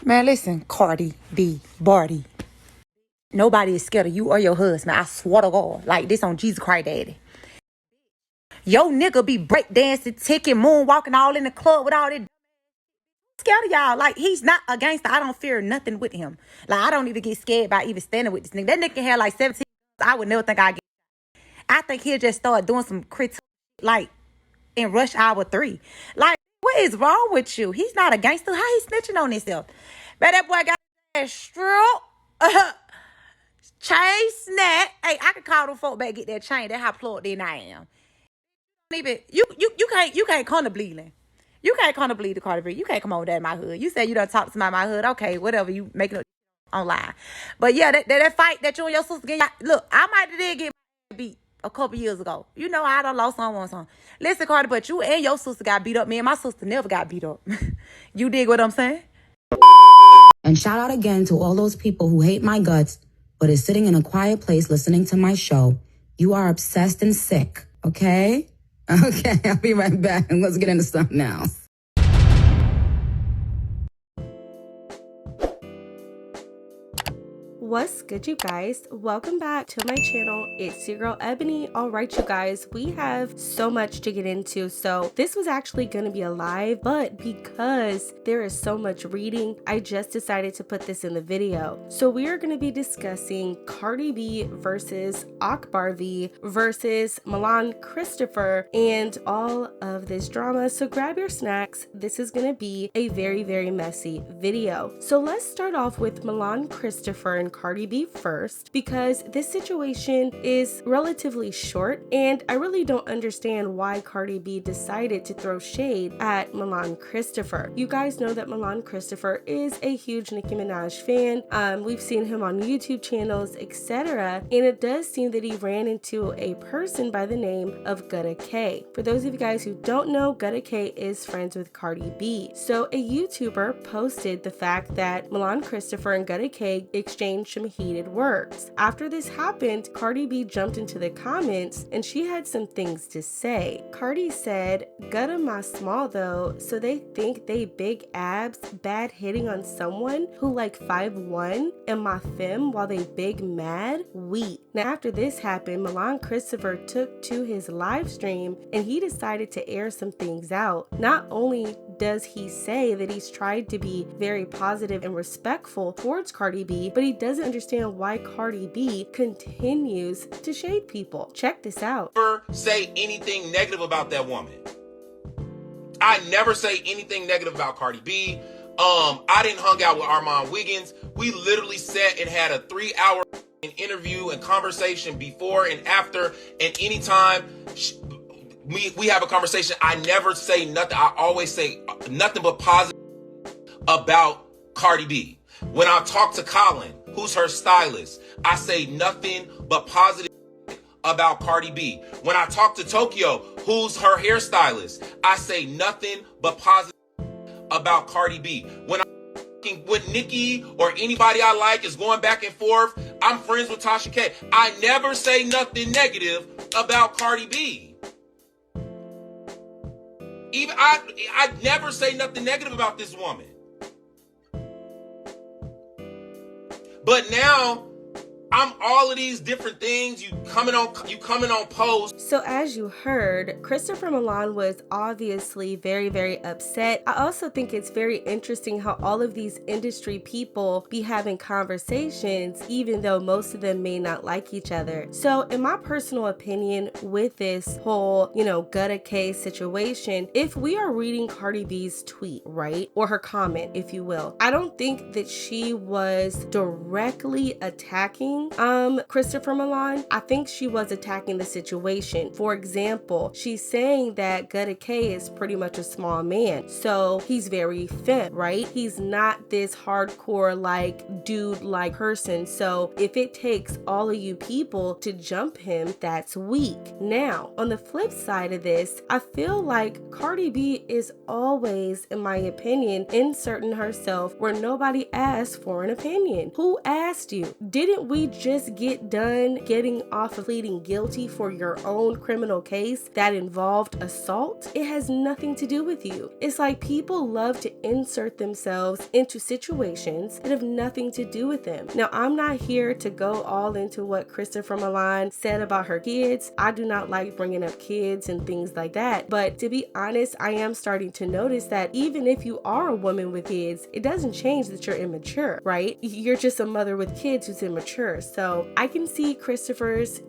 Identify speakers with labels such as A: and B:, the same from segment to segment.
A: Man, listen, Cardi B, Barty. Nobody is scared of you or your husband. I swear to God. Like this on Jesus Christ, Daddy. Yo nigga be breakdancing, ticking, moonwalking all in the club with all that. Scared of y'all. Like he's not a gangster. I don't fear nothing with him. Like I don't even get scared by even standing with this nigga. That nigga had like 17. I would never think I get. I think he'll just start doing some crit like in Rush Hour 3. Like, what is wrong with you? He's not a gangster. How he snitching on himself? Man, that boy got that stroke. Chain snap. Hey, I can call them folk back, get that chain. That's how plugged in I am. Even you can't come to bleeding. You can't come to bleed the Cardi B. You can't come over there in my hood. You say you done talk to somebody in my hood. Okay, whatever. You making it online. But yeah, that fight that you and your sister get. Look, I might have did get beat a couple years ago. You know, I done lost someone. Listen, Cardi, but you and your sister got beat up. Me and my sister never got beat up. You dig what I'm saying?
B: And shout out again to all those people who hate my guts, but is sitting in a quiet place listening to my show. You are obsessed and sick, okay? Okay, I'll be right back and let's get into something else.
C: What's good, you guys? Welcome back to my channel. It's your girl Ebony. All right, you guys, we have so much to get into. So this was actually going to be a live, but because there is so much reading, I just decided to put this in the video. So we are going to be discussing Cardi B versus Akbar V versus Milan Christopher and all of this drama. So grab your snacks. This is going to be a very, very messy video. So let's start off with Milan Christopher and Cardi B first, because this situation is relatively short and I really don't understand why Cardi B decided to throw shade at Milan Christopher. You guys know that Milan Christopher is a huge Nicki Minaj fan. We've seen him on YouTube channels, etc. And it does seem that he ran into a person by the name of Gutta K. For those of you guys who don't know, Gutta K is friends with Cardi B. So a YouTuber posted the fact that Milan Christopher and Gutta K exchanged some heated words. After this happened, Cardi B jumped into the comments and she had some things to say. Cardi said, "Gutta my small though, so they think they big abs bad hitting on someone who like 5'1" and my femme while they big mad? Weak." Now after this happened, Milan Christopher took to his live stream and he decided to air some things out. Not only does he say that he's tried to be very positive and respectful towards Cardi B, but he doesn't understand why Cardi B continues to shade people. Check this out.
D: Never say anything negative about that woman. I never say anything negative about Cardi B. I didn't hung out with Armand Wiggins. We literally sat and had a 3-hour interview and conversation before and after, and anytime we have a conversation, I never say nothing. I always say nothing but positive about Cardi B. When I talk to Colin, who's her stylist, I say nothing but positive about Cardi B. When I talk to Tokyo, who's her hairstylist, I say nothing but positive about Cardi B. When I'm with Nicki or anybody I like is going back and forth, I'm friends with Tasha K. I never say nothing negative about Cardi B. Even I never say nothing negative about this woman. But now I'm all of these different things. You coming on post.
C: So as you heard, Christopher Milan was obviously very, very upset. I also think it's very interesting how all of these industry people be having conversations, even though most of them may not like each other. So in my personal opinion, with this whole, Gutta K situation, if we are reading Cardi B's tweet, right, or her comment, if you will, I don't think that she was directly attacking Christopher Milan. I think she was attacking the situation. For example, she's saying that Gutta K is pretty much a small man, so he's very femme, right? He's not this hardcore dude person. So if it takes all of you people to jump him, that's weak. Now, on the flip side of this, I feel like Cardi B is always, in my opinion, inserting herself where nobody asked for an opinion. Who asked you? Didn't we just get done getting off of pleading guilty for your own criminal case that involved assault, it has nothing to do with you. It's like people love to insert themselves into situations that have nothing to do with them. Now, I'm not here to go all into what Christopher Milan said about her kids. I do not like bringing up kids and things like that. But to be honest, I am starting to notice that even if you are a woman with kids, it doesn't change that you're immature, right? You're just a mother with kids who's immature. So I can see Christopher's,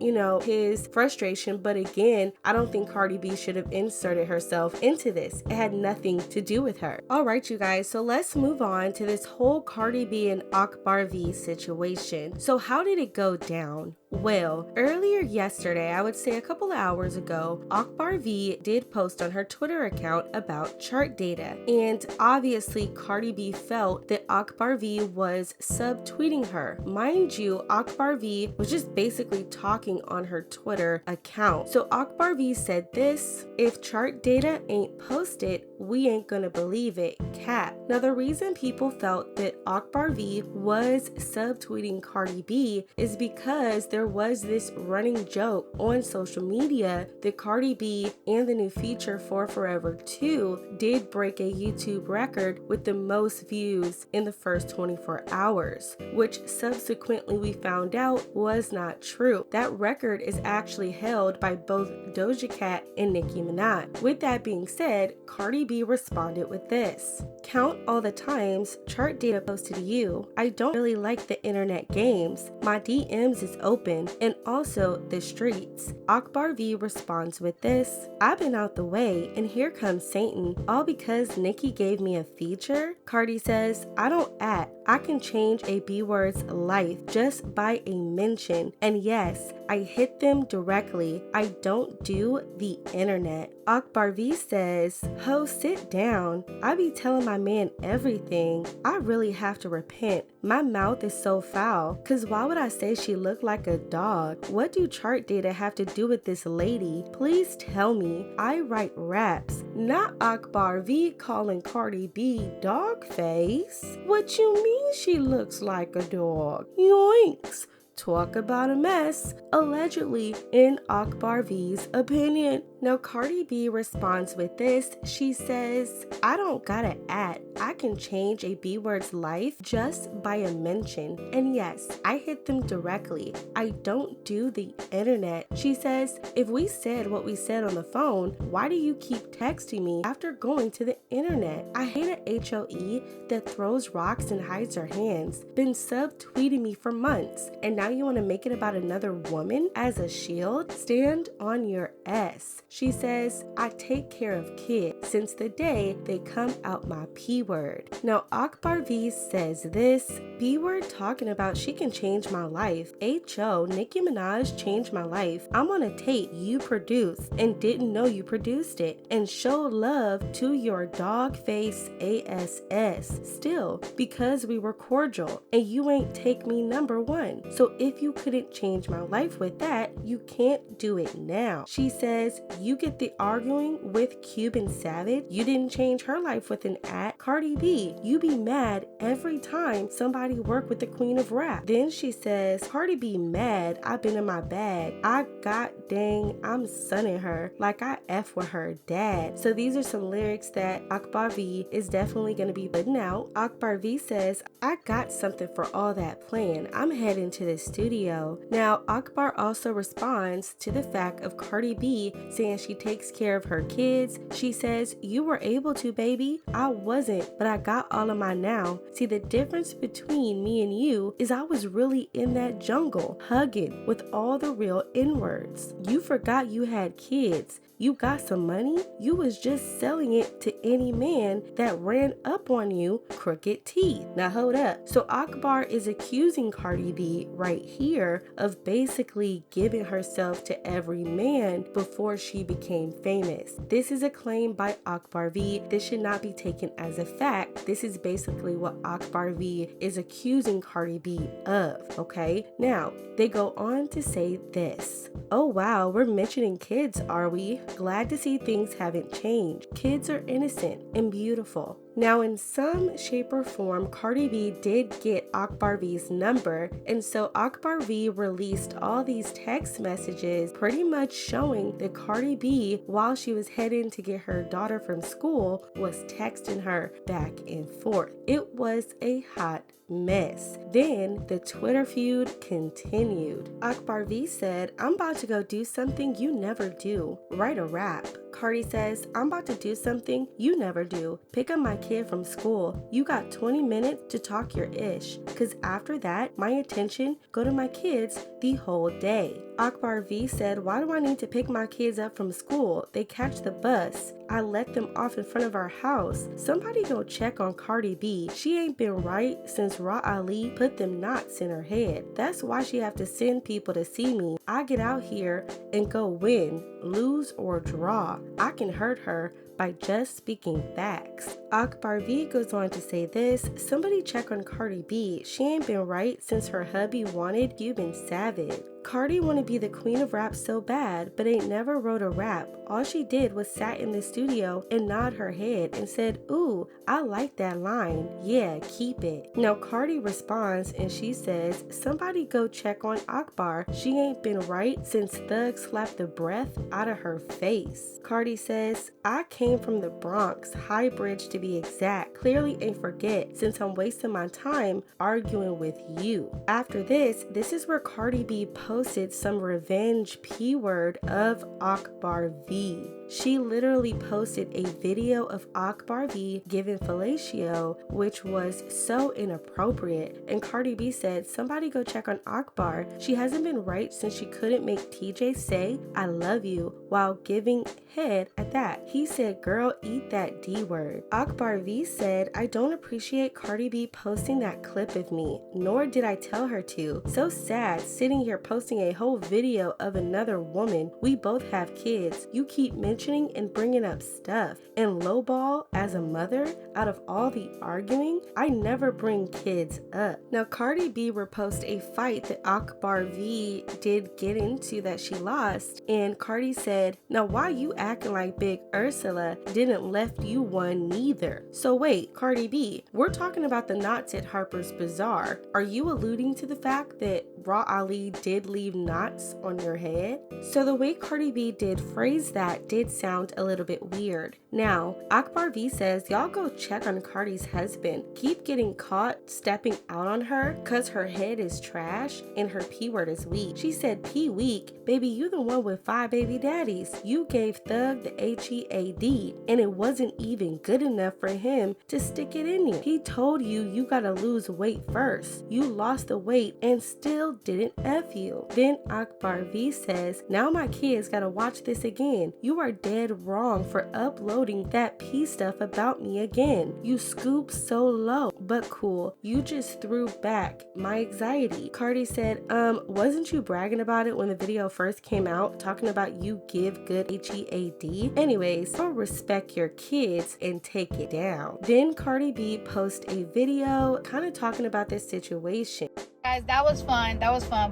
C: his frustration. But again, I don't think Cardi B should have inserted herself into this. It had nothing to do with her. All right, you guys. So let's move on to this whole Cardi B and Akbar V situation. So how did it go down? Well, earlier yesterday, I would say a couple of hours ago, Akbar V did post on her Twitter account about chart data. And obviously, Cardi B felt that Akbar V was subtweeting her. Mind you, Akbar V was just basically talking on her Twitter account. So Akbar V said this: "If chart data ain't posted, we ain't gonna believe it, cap." Now, the reason people felt that Akbar V was subtweeting Cardi B is because there was this running joke on social media that Cardi B and the new feature for Forever 2 did break a YouTube record with the most views in the first 24 hours, which subsequently we found out was not true. That record is actually held by both Doja Cat and Nicki Minaj. With that being said, Cardi B responded with this: "Count all the times chart data posted to you. I don't really like the internet games. My DMs is open and also the streets." Akbar V responds with this: "I've been out the way and here comes Satan, all because Nicki gave me a feature." Cardi says, "I don't act. I can change a B-word's life just by a mention. And yes, I hit them directly. I don't do the internet." Akbar V says, "Ho, sit down. I be telling my man everything. I really have to repent. My mouth is so foul. Cause why would I say she looked like a dog? What do chart data have to do with this lady? Please tell me. I write raps." Not Akbar V calling Cardi B dog face. "What you mean she looks like a dog? Yoinks." Talk about a mess, allegedly in Akbar V's opinion. Now Cardi B responds with this. She says, "I don't gotta act. I can change a B-word's life just by a mention. And yes, I hit them directly. I don't do the internet." She says, "If we said what we said on the phone, why do you keep texting me after going to the internet? I hate a HOE that throws rocks and hides her hands. Been subtweeting me for months. And now you want to make it about another woman as a shield? Stand on your S." She says, "I take care of kids since the day they come out my P-word." Now Akbar V says this: "B-word talking about she can change my life. HO, Nicki Minaj changed my life. I'm on a tape you produced and didn't know you produced it. And show love to your dog face ASS. Still, because we were cordial and you ain't take me number one. So if you couldn't change my life with that, you can't do it now." She says, "You get the arguing with Cuban Savage. You didn't change her life with an at. Cardi B, you be mad every time somebody work with the queen of rap." Then she says, "Cardi B mad. I've been in my bag. I got dang, I'm sunning her like I F with her dad." So these are some lyrics that Akbar V is definitely going to be putting out. Akbar V says, "I got something for all that plan. I'm heading to the studio." Now Akbar also responds to the fact of Cardi B saying she takes care of her kids. She says, "You were able to, baby. I wasn't, but I got all of mine now. See, the difference between me and you is I was really in that jungle, hugging with all the real N-words. You forgot you had kids. You got some money? You was just selling it to any man that ran up on you, crooked teeth." Now hold up. So Akbar is accusing Cardi B right here of basically giving herself to every man before she became famous. This is a claim by Akbar V. This should not be taken as a fact. This is basically what Akbar V is accusing Cardi B of, okay? Now, they go on to say this: "Oh wow, we're mentioning kids, are we? Glad to see things haven't changed. Kids are innocent and beautiful. Now, in some shape or form, Cardi B did get Akbar V's number, and so Akbar V released all these text messages pretty much showing that Cardi B, while she was heading to get her daughter from school, was texting her back and forth. It was a hot mess. Then the Twitter feud continued. Akbar V said, "I'm about to go do something you never do. Write a rap." Cardi says, "I'm about to do something you never do. Pick up my kid from school. You got 20 minutes to talk your ish. Cause after that, my attention go to my kids the whole day." Akbar V said, "Why do I need to pick my kids up from school? They catch the bus. I let them off in front of our house. Somebody go check on Cardi B. She ain't been right since Ra Ali put them knots in her head. That's why she have to send people to see me. I get out here and go win, lose or draw. I can hurt her by just speaking facts." Akbar V goes on to say this, "Somebody check on Cardi B. She ain't been right since her hubby wanted Cuban Savage. Cardi want to be the queen of rap so bad, but ain't never wrote a rap. All she did was sat in the studio and nod her head and said, 'Ooh, I like that line. Yeah, keep it.'" Now Cardi responds and she says, "Somebody go check on Akbar. She ain't been right since Thug slapped the breath out of her face." Cardi says, "I came from the Bronx, High Bridge to be exact. Clearly ain't forget since I'm wasting my time arguing with you." After this is where Cardi B posted some revenge P-word of Akbar V. She literally posted a video of Akbar V giving fellatio, which was so inappropriate. And Cardi B said, "Somebody go check on Akbar. She hasn't been right since she couldn't make TJ say, 'I love you,' while giving head at that. He said, 'Girl, eat that D word.'" Akbar V said, "I don't appreciate Cardi B posting that clip of me, nor did I tell her to. So sad, sitting here posting a whole video of another woman. We both have kids. You keep mentioning and bringing up stuff. And lowball as a mother, out of all the arguing, I never bring kids up." Now Cardi B reposted a fight that Akbar V did get into that she lost, and Cardi said, "Now why you acting like Big Ursula didn't left you one neither?" So wait, Cardi B, we're talking about the knots at Harper's Bazaar. Are you alluding to the fact that Ra Ali did leave knots on your head? So the way Cardi B did phrase that did sound a little bit weird. Now, Akbar V says, "Y'all go check on Cardi's husband. Keep getting caught stepping out on her cause her head is trash and her P word is weak." She said, "P weak? Baby, you the one with 5 baby daddies. You gave Thug the HEAD and it wasn't even good enough for him to stick it in you. He told you gotta lose weight first. You lost the weight and still didn't F you." Then Akbar V says, "Now my kids gotta watch this again. You are dead wrong for uploading that P stuff about me again. You scooped so low, but cool. You just threw back my anxiety." Cardi said, wasn't you bragging about it when the video first came out, talking about you give good HEAD? Anyways, go respect your kids and take it down." Then Cardi B post a video kind of talking about this situation.
E: Guys, that was fun,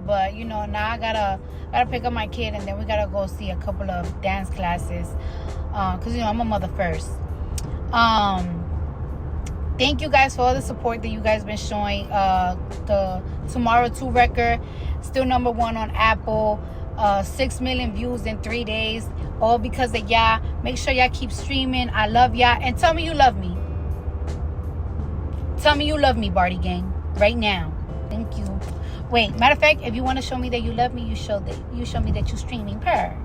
E: but you know, now I gotta pick up my kid and then we gotta go see a couple of dance classes, because you know I'm a mother first. Thank you guys for all the support that you guys been showing. The Tomorrow 2 record still #1 on Apple, 6 million views in 3 days, all because of y'all. Make sure y'all keep streaming. I love y'all, and tell me you love me. Tell me you love me, Barty Gang, right now. Thank you. Wait, matter of fact, if you want to show me that you love me, you show me that you're streaming per.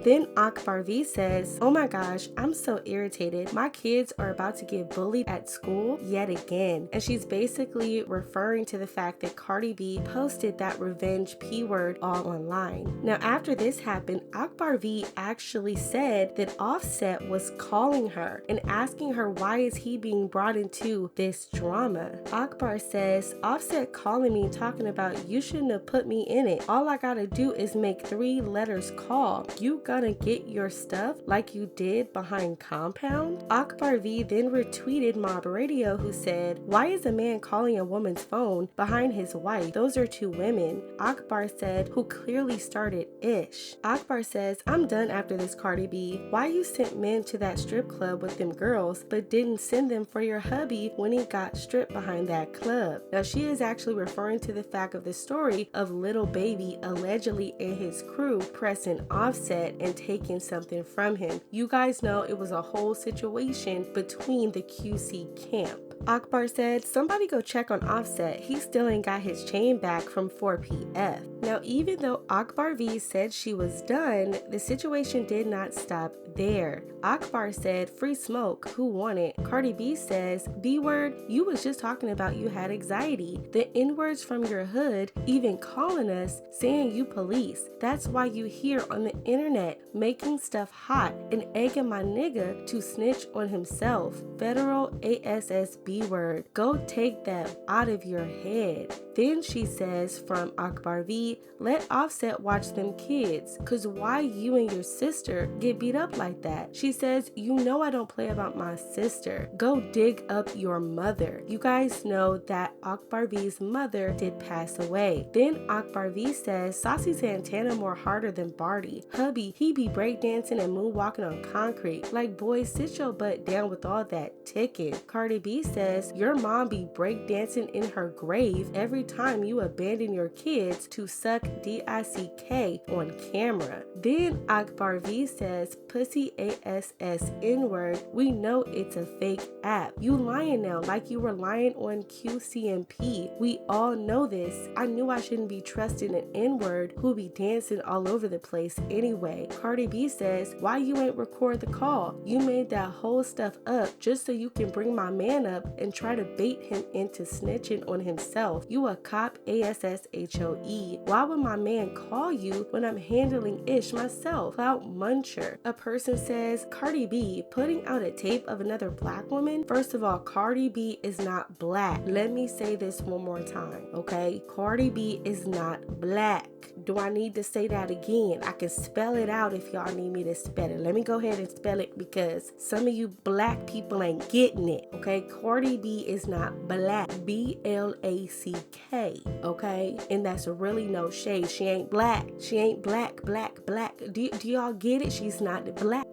C: Then Akbar V says, "Oh my gosh, I'm so irritated. My kids are about to get bullied at school yet again." And she's basically referring to the fact that Cardi B posted that revenge P word all online. Now after this happened, Akbar V actually said that Offset was calling her and asking her why is he being brought into this drama. Akbar says, "Offset calling me talking about you shouldn't have put me in it. All I gotta do is make 3 letters call. You got gonna get your stuff like you did behind compound? Akbar V then retweeted Mob Radio, who said, why is a man calling a woman's phone behind his wife? Those are two women. Akbar said, who clearly started ish. Akbar says, I'm done after this, Cardi B. Why you sent men to that strip club with them girls, but didn't send them for your hubby when he got stripped behind that club? Now, she is actually referring to the fact of the story of Lil Baby allegedly and his crew pressing Offset and taking something from him. You guys know it was a whole situation between the QC camp. Akbar said, somebody go check on Offset. He still ain't got his chain back from 4PF. Now, even though Akbar V said she was done, the situation did not stop there. Akbar said, free smoke, who want it? Cardi B says, B-word, you was just talking about you had anxiety. The N-words from your hood even calling us saying you police. That's why you here on the internet making stuff hot and egging my nigga to snitch on himself. Federal ASS B-word. Go take that out of your head. Then she says from Akbar V, let Offset watch them kids, cause why you and your sister get beat up like that? She says, you know I don't play about my sister. Go dig up your mother. You guys know that Akbar V's mother did pass away. Then Akbar V says, Saucy Santana more harder than Barty. Hubby, he be breakdancing and moonwalking on concrete. Like, boy, sit your butt down with all that ticking. Cardi B says, your mom be breakdancing in her grave every time you abandon your kids to suck DICK on camera. Then Akbar V says, pussy ASS N-word, we know it's a fake app. You lying now like you were lying on QCMP. We all know this. I knew I shouldn't be trusting an N-word who be dancing all over the place anyway. Cardi B says, why you ain't record the call? You made that whole stuff up just so you can bring my man up and try to bait him into snitching on himself. You a cop ASSHOE. Why would my man call you when I'm handling ish myself? Clout muncher. A person says, Cardi B putting out a tape of another black woman? First of all, Cardi B is not black. Let me say this one more time, okay? Cardi B is not black. Do I need to say that again? I can spell it out if y'all need me to spell it. Let me go ahead and spell it because some of you black people ain't getting it, okay? Cardi B is not black. BLACK, okay? And that's really no shade. She ain't black. She ain't black. Do y'all get it? She's not black.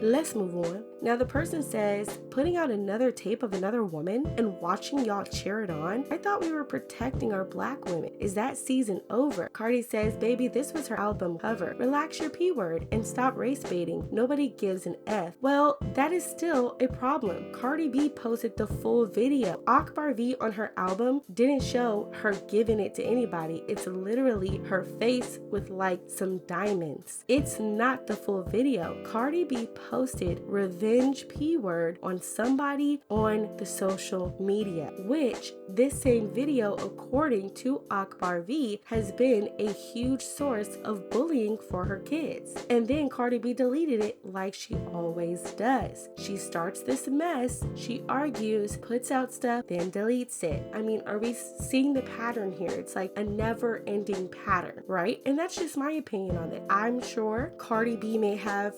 C: Let's move on. Now the person says, putting out another tape of another woman and watching y'all cheer it on? I thought we were protecting our black women. Is that season over? Cardi says, baby, this was her album cover. Relax your P word and stop race baiting. Nobody gives an F. Well, that is still a problem. Cardi B posted the full video. Akbar V on her album didn't show her giving it to anybody. It's literally her face with like some diamonds. It's not the full video. Cardi B posted revenge P word on somebody on the social media, which this same video, according to Akbar V, has been a huge source of bullying for her kids. And then Cardi B deleted it like she always does. She starts this mess, she argues, puts out stuff, then deletes it. I mean, are we seeing the pattern here? It's like a never-ending pattern, right? And that's just my opinion on it. I'm sure Cardi B may have,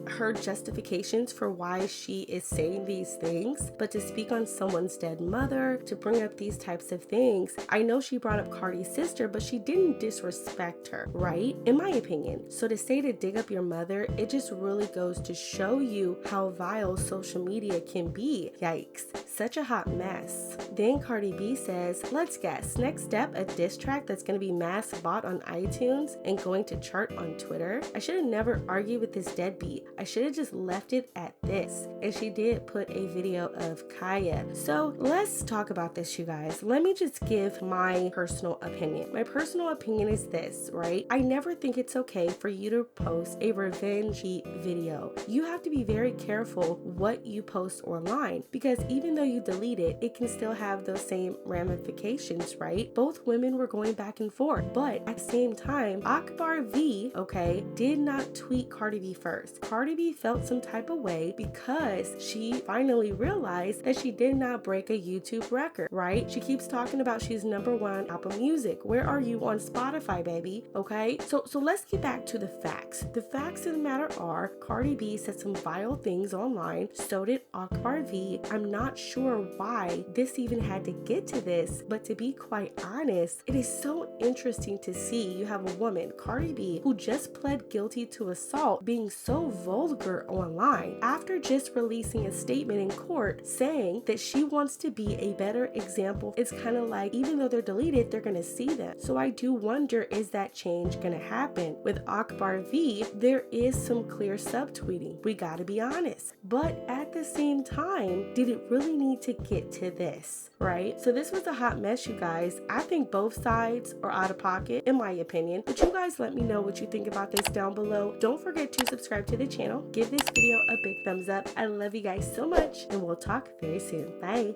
C: her justifications for why she is saying these things, but to speak on someone's dead mother, to bring up these types of things, I know she brought up Cardi's sister, but she didn't disrespect her, right? In my opinion. So to say to dig up your mother, it just really goes to show you how vile social media can be. Yikes. Such a hot mess. Then Cardi B says, let's guess, next step, a diss track that's going to be mass bought on iTunes and going to chart on Twitter. I should have never argued with this deadbeat. I should have just left it at this. And she did put a video of Kaya. So let's talk about this, you guys. Let me just give my personal opinion. My personal opinion is this, right? I never think it's okay for you to post a revenge video. You have to be very careful what you post online, because even though you delete it, it can still have those same ramifications, right? Both women were going back and forth, but at the same time, Akbar V, okay, did not tweet Cardi B first. Cardi B felt some type of way because she finally realized that she did not break a YouTube record, right? She keeps talking about she's #1 Apple Music. Where are you on Spotify, baby? Okay, so let's get back to the facts. The facts of the matter are Cardi B said some vile things online, so did Akbar V. I'm not sure why this even had to get to this, but to be quite honest, it is so interesting to see you have a woman, Cardi B, who just pled guilty to assault, being so vulgar online after just releasing a statement in court saying that she wants to be a better example. It's kind of like, even though they're deleted, they're gonna see them. So I do wonder, is that change gonna happen? With Akbar V, there is some clear subtweeting. We gotta be honest. But at the same time, did it really need to get to this, right? So this was a hot mess, you guys. I think both sides are out of pocket, in my opinion. But you guys let me know what you think about this down below. Don't forget to subscribe to the channel. Give this video a big thumbs up. I love you guys so much, and we'll talk very soon. Bye.